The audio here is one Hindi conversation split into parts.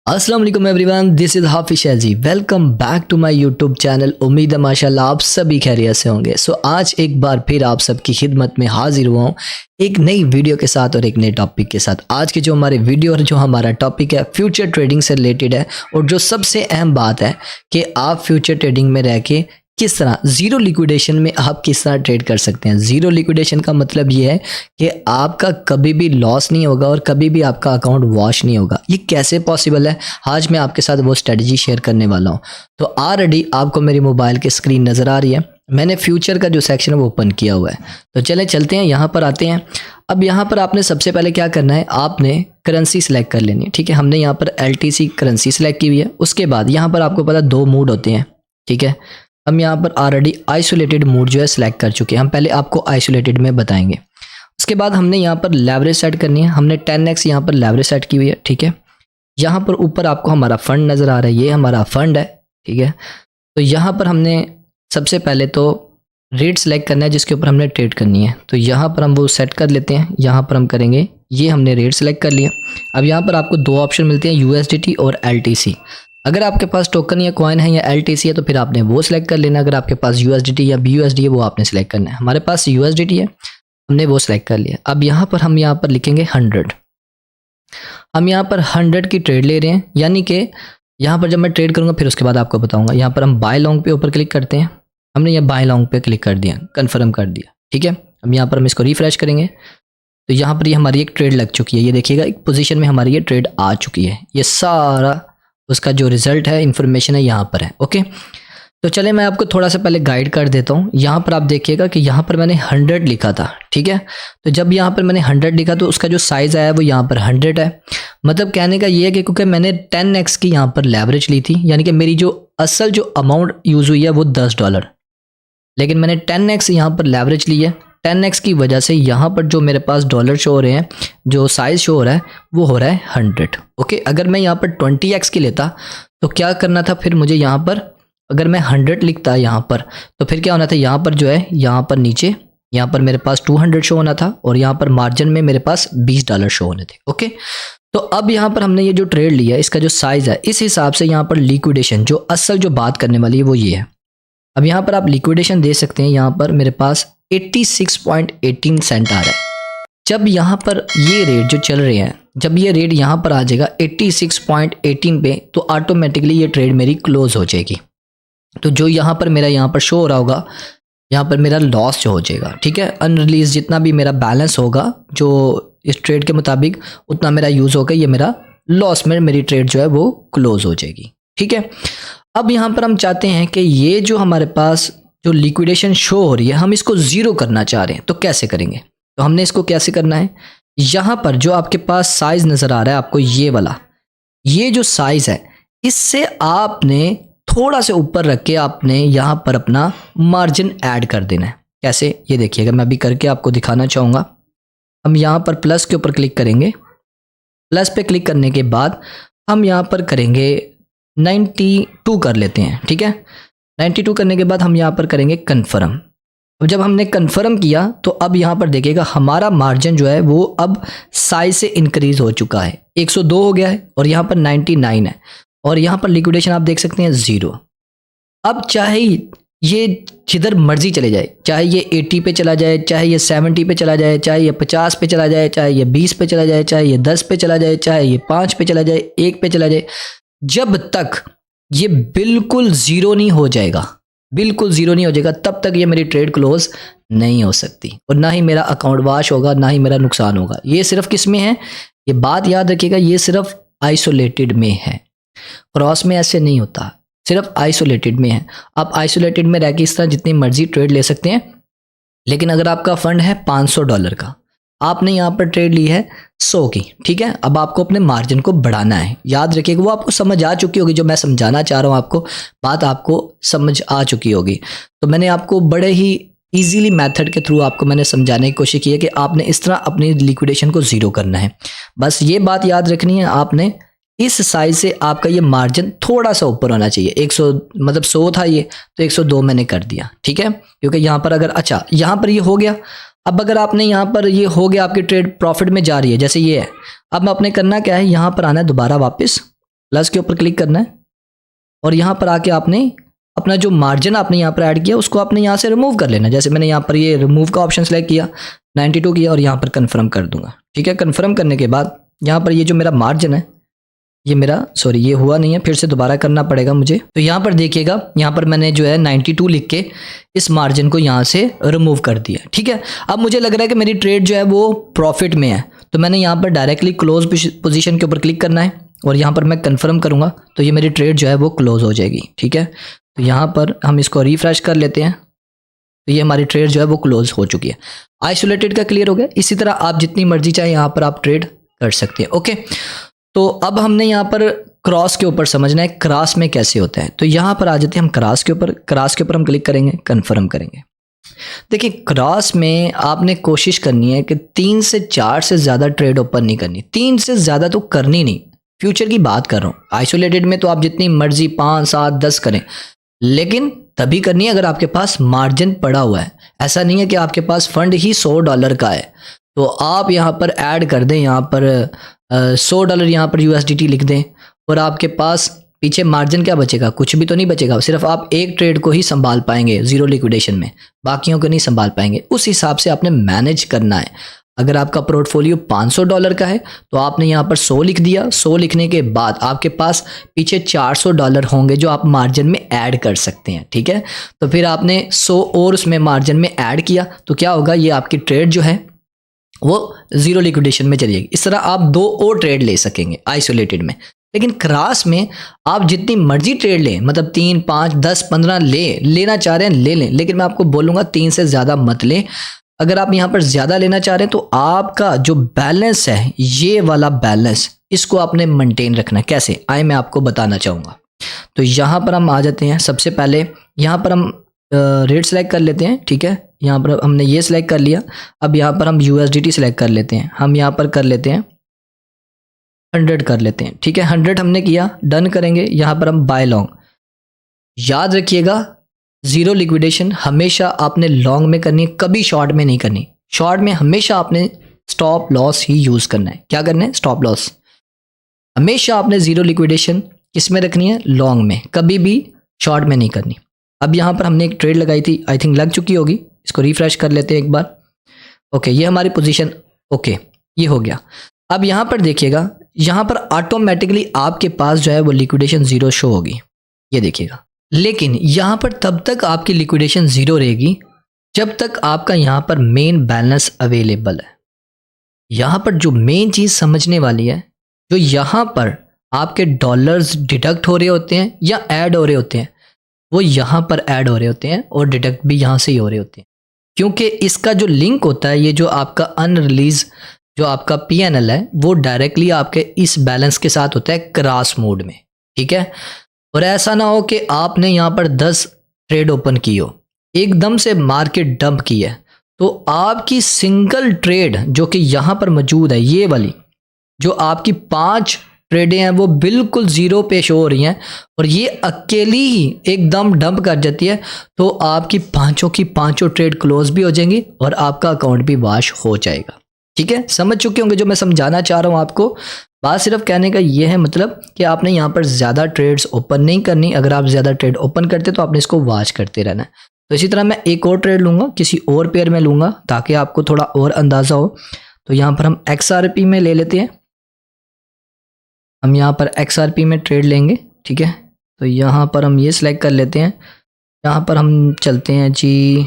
अस्सलाम वालेकुम everyone, this is Hafiz Shahji. Welcome back to my YouTube channel. उम्मीद है माशाल्लाह आप सभी खैरियत से होंगे। सो आज एक बार फिर आप सबकी खिदमत में हाजिर हुआ हूँ एक नई वीडियो के साथ और एक नए टॉपिक के साथ। आज की जो हमारे वीडियो और जो हमारा टॉपिक है फ्यूचर ट्रेडिंग से रिलेटेड है। और जो सबसे अहम बात है कि आप फ्यूचर ट्रेडिंग में रह के किस तरह ज़ीरो लिक्विडेशन में आप किस तरह ट्रेड कर सकते हैं। ज़ीरो लिक्विडेशन का मतलब ये है कि आपका कभी भी लॉस नहीं होगा और कभी भी आपका अकाउंट वॉश नहीं होगा। ये कैसे पॉसिबल है, आज मैं आपके साथ वो स्ट्रेटजी शेयर करने वाला हूँ। तो ऑलरेडी आपको मेरी मोबाइल की स्क्रीन नज़र आ रही है, मैंने फ्यूचर का जो सेक्शन है वो ओपन किया हुआ है। तो चलें चलते हैं, यहाँ पर आते हैं। अब यहाँ पर आपने सबसे पहले क्या करना है, आपने करेंसी सेलेक्ट कर लेनी है। ठीक है, हमने यहाँ पर LTC करेंसी सेलेक्ट की हुई है। उसके बाद यहाँ पर आपको पता दो मूड होते हैं। ठीक है, हम यहाँ पर ऑलरेडी आइसोलेटेड मोड जो है सिलेक्ट कर चुके हैं। हम पहले आपको आइसोलेटेड में बताएंगे। उसके बाद हमने यहाँ पर लेवरेज सेट करनी है। हमने 10x यहाँ पर लेवरेज सेट की हुई है। ठीक है, यहाँ पर ऊपर आपको हमारा फंड नज़र आ रहा है, ये हमारा फंड है। ठीक है, तो यहाँ पर हमने सबसे पहले तो रेट सेलेक्ट करना है जिसके ऊपर हमने ट्रेड करनी है। तो यहाँ पर हम वो सेट कर लेते हैं। यहाँ पर हम करेंगे, ये हमने रेट सेलेक्ट कर लिया। अब यहाँ पर आपको दो ऑप्शन मिलते हैं, USDT और LTC। अगर आपके पास टोकन या कॉइन है या LTC है तो फिर आपने वो सिलेक्ट कर लेना। अगर आपके पास USDT या BUSD है वो आपने सेलेक्ट करना है। हमारे पास USDT है, हमने वो सिलेक्ट कर लिया। अब यहाँ पर हम यहाँ पर लिखेंगे 100। हम यहाँ पर 100 की ट्रेड ले रहे हैं, यानी कि यहाँ पर जब मैं ट्रेड करूँगा फिर उसके बाद आपको बताऊँगा। यहाँ पर हम बाय लॉन्ग पे ऊपर क्लिक करते हैं। हमने ये बाय लॉन्ग पे क्लिक कर दिया, कन्फर्म कर दिया। ठीक है, अब यहाँ पर हम इसको रिफ्रेश करेंगे तो यहाँ पर ये हमारी एक ट्रेड लग चुकी है। ये देखिएगा एक पोजीशन में हमारी ये ट्रेड आ चुकी है। ये सारा उसका जो रिजल्ट है, इंफॉर्मेशन है, यहाँ पर है। ओके, तो चले मैं आपको थोड़ा सा पहले गाइड कर देता हूँ। यहाँ पर आप देखिएगा कि यहाँ पर मैंने 100 लिखा था। ठीक है, तो जब यहाँ पर मैंने 100 लिखा तो उसका जो साइज़ आया वो यहाँ पर 100 है। मतलब कहने का ये है कि क्योंकि मैंने 10x की यहाँ पर लेवरेज ली थी, यानी कि मेरी जो असल जो अमाउंट यूज़ हुई है वो $10, लेकिन मैंने 10x यहाँ पर लेवरेज ली है। 10x की वजह से यहाँ पर जो मेरे पास डॉलर शो हो रहे हैं, जो साइज़ शो हो रहा है वो हो रहा है 100। ओके, अगर मैं यहाँ पर 20x की लेता तो क्या करना था, फिर मुझे यहाँ पर अगर मैं 100 लिखता यहाँ पर तो फिर क्या होना था, यहाँ पर जो है यहाँ पर नीचे यहाँ पर मेरे पास 200 शो होना था और यहाँ पर मार्जिन में मेरे पास $20 शो होने थे। ओके, तो अब यहाँ पर हमने ये जो ट्रेड लिया इसका जो साइज़ है इस हिसाब से यहाँ पर लिक्विडेशन जो असल जो बात करने वाली है वो ये है। अब यहाँ पर आप लिक्विडेशन दे सकते हैं। यहाँ पर मेरे पास 86.18 सेंट आ रहा है। जब यहाँ पर ये रेट जो चल रहे हैं, जब ये रेट यहाँ पर आ जाएगा 86.18 पे तो ऑटोमेटिकली ये ट्रेड मेरी क्लोज हो जाएगी। तो जो यहाँ पर मेरा यहाँ पर शो हो रहा होगा, यहाँ पर मेरा लॉस जो हो जाएगा। ठीक है, अनरिलीज जितना भी मेरा बैलेंस होगा जो इस ट्रेड के मुताबिक उतना मेरा यूज़ होगा, ये मेरा लॉस में मेरी ट्रेड जो है वो क्लोज हो जाएगी। ठीक है, अब यहाँ पर हम चाहते हैं कि ये जो हमारे पास जो लिक्विडेशन शो हो रही है हम इसको ज़ीरो करना चाह रहे हैं। तो कैसे करेंगे, तो हमने इसको कैसे करना है, यहाँ पर जो आपके पास साइज़ नज़र आ रहा है आपको ये वाला, ये जो साइज़ है इससे आपने थोड़ा से ऊपर रख के आपने यहाँ पर अपना मार्जिन ऐड कर देना है। कैसे, ये देखिएगा, मैं अभी करके आपको दिखाना चाहूँगा। हम यहाँ पर प्लस के ऊपर क्लिक करेंगे। प्लस पे क्लिक करने के बाद हम यहाँ पर करेंगे 92 कर लेते हैं। ठीक है, 92 करने के बाद हम यहाँ पर करेंगे कन्फर्म। अब जब हमने कन्फर्म किया तो अब यहाँ पर देखिएगा हमारा मार्जिन जो है वो अब साइज से इंक्रीज हो चुका है, 102 हो गया है और यहाँ पर 99 है और यहाँ पर लिक्विडेशन आप देख सकते हैं 0। अब चाहे ये जिधर मर्जी चले जाए, चाहे ये 80 पे चला जाए, चाहे ये 70 पे चला जाए, चाहे ये 50 पे चला जाए, चाहे ये 20 पे चला जाए, चाहे ये 10 पे चला जाए, चाहे ये 5 पे चला जाए, 1 पे चला जाए, जब तक ये बिल्कुल ज़ीरो नहीं हो जाएगा, बिल्कुल ज़ीरो नहीं हो जाएगा, तब तक ये मेरी ट्रेड क्लोज नहीं हो सकती और ना ही मेरा अकाउंट वॉश होगा, ना ही मेरा नुकसान होगा। ये सिर्फ किस में है, ये बात याद रखिएगा, ये सिर्फ आइसोलेटेड में है, क्रॉस में ऐसे नहीं होता, सिर्फ आइसोलेटेड में है। आप आइसोलेटेड में रह के इस तरह जितनी मर्जी ट्रेड ले सकते हैं, लेकिन अगर आपका फंड है $500 का, आपने यहाँ पर ट्रेड ली है 100 की, ठीक है, अब आपको अपने मार्जिन को बढ़ाना है। याद रखिएगा, वो आपको समझ आ चुकी होगी, जो मैं समझाना चाह रहा हूँ आपको, बात आपको समझ आ चुकी होगी। तो मैंने आपको बड़े ही इजीली मेथड के थ्रू आपको मैंने समझाने की कोशिश की है कि आपने इस तरह अपनी लिक्विडेशन को ज़ीरो करना है। बस ये बात याद रखनी है, आपने इस साइज से आपका ये मार्जिन थोड़ा सा ऊपर होना चाहिए। 100 मतलब 100 था ये, तो 102 मैंने कर दिया। ठीक है, क्योंकि यहाँ पर अगर अच्छा यहाँ पर ये हो गया, अब अगर आपने यहाँ पर ये हो गया, आपकी ट्रेड प्रॉफिट में जा रही है जैसे ये है, अब आपने करना क्या है, यहाँ पर आना है दोबारा वापस प्लस के ऊपर क्लिक करना है और यहाँ पर आके आपने अपना जो मार्जिन आपने यहाँ पर ऐड किया उसको आपने यहाँ से रिमूव कर लेना। जैसे मैंने यहाँ पर ये रिमूव का ऑप्शन सेलेक्ट किया, 92 किया और यहाँ पर कन्फर्म कर दूंगा। ठीक है, कन्फर्म करने के बाद यहाँ पर ये जो मेरा मार्जिन है ये मेरा ये हुआ नहीं है, फिर से दोबारा करना पड़ेगा मुझे। तो यहाँ पर देखिएगा, यहाँ पर मैंने जो है 92 लिख के इस मार्जिन को यहाँ से रिमूव कर दिया। ठीक है, अब मुझे लग रहा है कि मेरी ट्रेड जो है वो प्रॉफिट में है, तो मैंने यहाँ पर डायरेक्टली क्लोज पोजीशन के ऊपर क्लिक करना है और यहाँ पर मैं कन्फर्म करूँगा तो ये मेरी ट्रेड जो है वो क्लोज हो जाएगी। ठीक है, तो यहाँ पर हम इसको रिफ्रेश कर लेते हैं तो ये हमारी ट्रेड जो है वो क्लोज हो चुकी है। आइसोलेटेड का क्लियर हो गया। इसी तरह आप जितनी मर्जी चाहे यहाँ पर आप ट्रेड कर सकते हैं। ओके, तो अब हमने यहाँ पर क्रॉस के ऊपर समझना है क्रॉस में कैसे होता है। तो यहाँ पर आ जाते हैं हम क्रॉस के ऊपर। क्रॉस के ऊपर हम क्लिक करेंगे, कन्फर्म करेंगे। देखिए, क्रॉस में आपने कोशिश करनी है कि 3 से 4 से ज़्यादा ट्रेड ओपन नहीं करनी, 3 से ज़्यादा तो करनी नहीं। फ्यूचर की बात कर रहा हूँ, आइसोलेटेड में तो आप जितनी मर्जी 5, 7, 10 करें, लेकिन तभी करनी है अगर आपके पास मार्जिन पड़ा हुआ है। ऐसा नहीं है कि आपके पास फंड ही $100 का है तो आप यहाँ पर ऐड कर दें, यहाँ पर $100 यहाँ पर USDT लिख दें और आपके पास पीछे मार्जिन क्या बचेगा? कुछ भी तो नहीं बचेगा। सिर्फ आप एक ट्रेड को ही संभाल पाएंगे जीरो लिक्विडेशन में, बाकियों को नहीं संभाल पाएंगे। उस हिसाब से आपने मैनेज करना है। अगर आपका पोर्टफोलियो $500 का है तो आपने यहाँ पर 100 लिख दिया। 100 लिखने के बाद आपके पास पीछे $400 होंगे जो आप मार्जिन में ऐड कर सकते हैं। ठीक है, तो फिर आपने 100 और उसमें मार्जिन में ऐड किया तो क्या होगा, ये आपकी ट्रेड जो है वो जीरो लिक्विडेशन में चली जाएगी। इस तरह आप 2 और ट्रेड ले सकेंगे आइसोलेटेड में। लेकिन क्रॉस में आप जितनी मर्जी ट्रेड लें, मतलब 3, 5, 10, 15 लेना चाह रहे हैं ले लें, लेकिन मैं आपको बोलूँगा 3 से ज़्यादा मत लें। अगर आप यहाँ पर ज़्यादा लेना चाह रहे हैं तो आपका जो बैलेंस है, ये वाला बैलेंस, इसको आपने मेंटेन रखना है। कैसे आए मैं आपको बताना चाहूँगा। तो यहाँ पर हम आ जाते हैं। सबसे पहले यहाँ पर हम रेट सेलेक्ट कर लेते हैं। ठीक है, यहाँ पर हमने ये सिलेक्ट कर लिया। अब यहाँ पर हम USDT सिलेक्ट कर लेते हैं। हम यहाँ पर कर लेते हैं 100 कर लेते हैं। ठीक है, 100 हमने किया, डन करेंगे। यहाँ पर हम बाय लॉन्ग, याद रखिएगा जीरो लिक्विडेशन हमेशा आपने लॉन्ग में करनी है, कभी शॉर्ट में नहीं करनी। शॉर्ट में हमेशा आपने स्टॉप लॉस ही यूज़ करना है। क्या करना है? Stop loss. हमेशा आपने जीरो लिक्विडेशन किस में रखनी है? लॉन्ग में, कभी भी शॉर्ट में नहीं करनी। अब यहाँ पर हमने एक ट्रेड लगाई थी, आई थिंक लग चुकी होगी। इसको रिफ्रेश कर लेते हैं एक बार। ओके, ये हमारी पोजीशन, ओके ये हो गया। अब यहाँ पर देखिएगा, यहाँ पर ऑटोमेटिकली आपके पास जो है वो लिक्विडेशन जीरो शो होगी, ये देखिएगा। लेकिन यहाँ पर तब तक आपकी लिक्विडेशन जीरो रहेगी जब तक आपका यहाँ पर मेन बैलेंस अवेलेबल है। यहाँ पर जो मेन चीज़ समझने वाली है, जो यहाँ पर आपके डॉलर्स डिडक्ट हो रहे होते हैं या ऐड हो रहे होते हैं, वो यहाँ पर ऐड हो रहे होते हैं और डिडक्ट भी यहाँ से ही हो रहे होते हैं, क्योंकि इसका जो लिंक होता है, ये जो आपका अनरिलीज जो आपका PNL है, वो डायरेक्टली आपके इस बैलेंस के साथ होता है क्रॉस मोड में। ठीक है, और ऐसा ना हो कि आपने यहाँ पर 10 ट्रेड ओपन की हो, एकदम से मार्केट डंप की है, तो आपकी सिंगल ट्रेड जो कि यहाँ पर मौजूद है, ये वाली जो आपकी 5 ट्रेडें हैं वो बिल्कुल ज़ीरो पे शो हो रही हैं और ये अकेली ही एकदम डंप कर जाती है, तो आपकी पांचों की पांचों ट्रेड क्लोज भी हो जाएंगी और आपका अकाउंट भी वॉश हो जाएगा। ठीक है, समझ चुके होंगे जो मैं समझाना चाह रहा हूँ आपको। बात सिर्फ कहने का ये है मतलब कि आपने यहाँ पर ज़्यादा ट्रेड्स ओपन नहीं करनी। अगर आप ज़्यादा ट्रेड ओपन करते तो आपने इसको वॉच करते रहना है। तो इसी तरह मैं एक और ट्रेड लूँगा, किसी और पेयर में लूँगा ताकि आपको थोड़ा और अंदाज़ा हो। तो यहाँ पर हम XRP में ले लेते हैं। हम यहाँ पर XRP में ट्रेड लेंगे। ठीक है, तो यहाँ पर हम ये सिलेक्ट कर लेते हैं। यहाँ पर हम चलते हैं जी,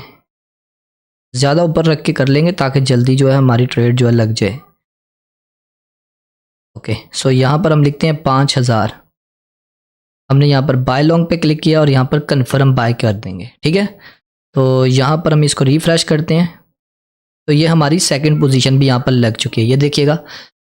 ज़्यादा ऊपर रख के कर लेंगे ताकि जल्दी जो है हमारी ट्रेड जो है लग जाए। ओके, सो यहाँ पर हम लिखते हैं 5000। हमने यहाँ पर बाय लॉन्ग पे क्लिक किया और यहाँ पर कन्फर्म बाय कर देंगे। ठीक है, तो यहाँ पर हम इसको रिफ्रेश करते हैं तो ये हमारी सेकंड पोजीशन भी यहाँ पर लग चुकी है। ये देखिएगा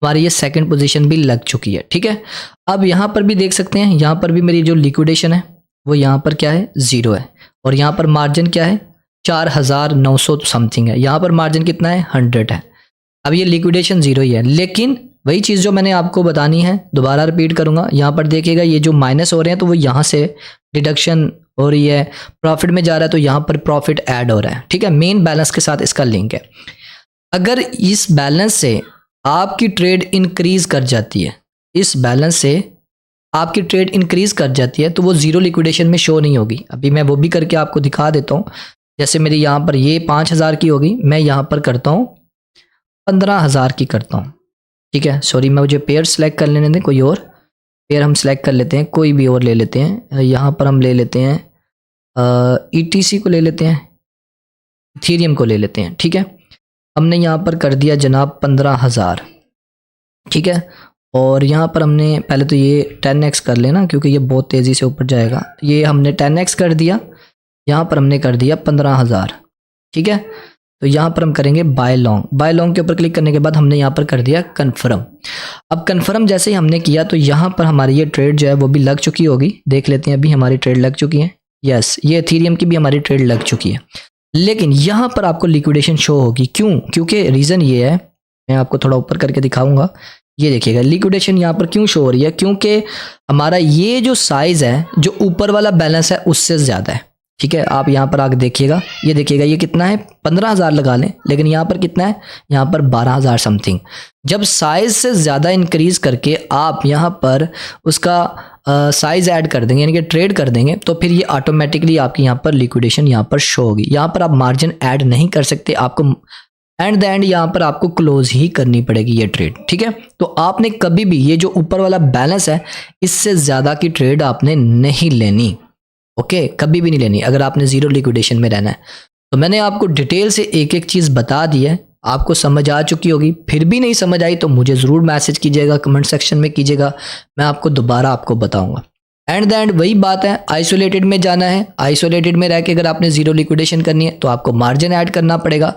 हमारी ये सेकंड पोजीशन भी लग चुकी है। ठीक है, अब यहाँ पर भी देख सकते हैं, यहाँ पर भी मेरी जो लिक्विडेशन है वो यहाँ पर क्या है? ज़ीरो है। और यहाँ पर मार्जिन क्या है? 4900 समथिंग है। यहाँ पर मार्जिन कितना है? 100 है। अब ये लिक्विडेशन ज़ीरो ही है, लेकिन वही चीज़ जो मैंने आपको बतानी है दोबारा रिपीट करूँगा। यहाँ पर देखिएगा ये जो माइनस हो रहे हैं तो वो यहाँ से डिडक्शन हो रही है, प्रॉफिट में जा रहा है तो यहाँ पर प्रॉफिट ऐड हो रहा है। ठीक है, मेन बैलेंस के साथ इसका लिंक है। अगर इस बैलेंस से आपकी ट्रेड इंक्रीज कर जाती है, इस बैलेंस से आपकी ट्रेड इंक्रीज कर जाती है तो वो जीरो लिक्विडेशन में शो नहीं होगी। अभी मैं वो भी करके आपको दिखा देता हूँ। जैसे मेरी यहाँ पर ये 5,000 की होगी, मैं यहाँ पर करता हूँ 15,000 की करता हूँ। ठीक है, सॉरी, मैं मुझे पेयर सेलेक्ट कर लेने दें, कोई और पेयर हम सेलेक्ट कर लेते हैं, कोई भी और ले लेते हैं। यहाँ पर हम ले लेते हैं ETC को ले लेते हैं, इथेरियम को ले लेते हैं। ठीक है, हमने यहाँ पर कर दिया जनाब 15,000। ठीक है, और यहाँ पर हमने पहले तो ये 10x कर लेना क्योंकि ये बहुत तेज़ी से ऊपर जाएगा। ये हमने 10x कर दिया, यहाँ पर हमने कर दिया 15,000। ठीक है, तो यहाँ पर हम करेंगे बाय लॉन्ग। बाय लॉन्ग के ऊपर क्लिक करने के बाद हमने यहाँ पर कर दिया कन्फर्म। अब कन्फर्म जैसे ही हमने किया तो यहाँ पर हमारी ये ट्रेड जो है वो भी लग चुकी होगी। देख लेते हैं, अभी हमारी ट्रेड लग चुकी है। यस, ये इथेरियम की भी हमारी ट्रेड लग चुकी है, लेकिन यहाँ पर आपको लिक्विडेशन शो होगी। क्यों? क्योंकि रीज़न ये है, मैं आपको थोड़ा ऊपर करके दिखाऊंगा। ये देखिएगा लिक्विडेशन यहाँ पर क्यों शो हो रही है, क्योंकि हमारा ये जो साइज़ है, जो ऊपर वाला बैलेंस है उससे ज़्यादा है। ठीक है, आप यहाँ पर आके देखिएगा, ये देखिएगा ये कितना है, 15,000 लगा लें, लेकिन यहाँ पर कितना है, यहाँ पर 12,000 समथिंग। जब साइज से ज़्यादा इंक्रीज करके आप यहाँ पर उसका साइज ऐड कर देंगे, यानी कि ट्रेड कर देंगे, तो फिर ये ऑटोमेटिकली आपकी यहाँ पर लिक्विडेशन यहाँ पर शो होगी। यहाँ पर आप मार्जिन ऐड नहीं कर सकते, आपको एंड द एंड यहाँ पर आपको क्लोज ही करनी पड़ेगी ये ट्रेड। ठीक है, तो आपने कभी भी ये जो ऊपर वाला बैलेंस है इससे ज़्यादा की ट्रेड आपने नहीं लेनी। ओके, कभी भी नहीं लेनी अगर आपने जीरो लिक्विडेशन में रहना है। तो मैंने आपको डिटेल से एक एक चीज़ बता दी है, आपको समझ आ चुकी होगी। फिर भी नहीं समझ आई तो मुझे ज़रूर मैसेज कीजिएगा, कमेंट सेक्शन में कीजिएगा, मैं आपको दोबारा आपको बताऊंगा। एंड द एंड वही बात है, आइसोलेटेड में जाना है। आइसोलेटेड में रह के अगर आपने जीरो लिक्विडेशन करनी है तो आपको मार्जिन ऐड करना पड़ेगा।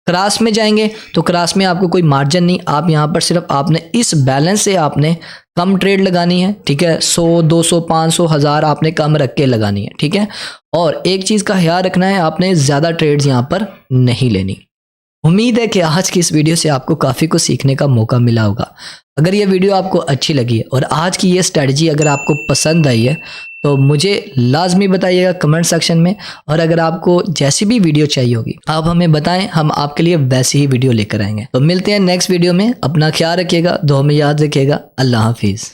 क्रॉस में जाएंगे तो क्रॉस में आपको कोई मार्जिन नहीं, आप यहाँ पर सिर्फ आपने इस बैलेंस से आपने कम ट्रेड लगानी है। ठीक है, 100, 200, 500, 1000 आपने कम रख के लगानी है। ठीक है, और एक चीज़ का ख्याल रखना है, आपने ज़्यादा ट्रेड्स यहाँ पर नहीं लेनी। उम्मीद है कि आज की इस वीडियो से आपको काफ़ी कुछ सीखने का मौका मिला होगा। अगर ये वीडियो आपको अच्छी लगी है और आज की ये स्ट्रेटजी अगर आपको पसंद आई है तो मुझे लाजमी बताइएगा कमेंट सेक्शन में। और अगर आपको जैसी भी वीडियो चाहिए होगी आप हमें बताएं, हम आपके लिए वैसी ही वीडियो लेकर आएंगे। तो मिलते हैं नेक्स्ट वीडियो में, अपना ख्याल रखिएगा, दुआ में याद रखिएगा। अल्लाह हाफिज़।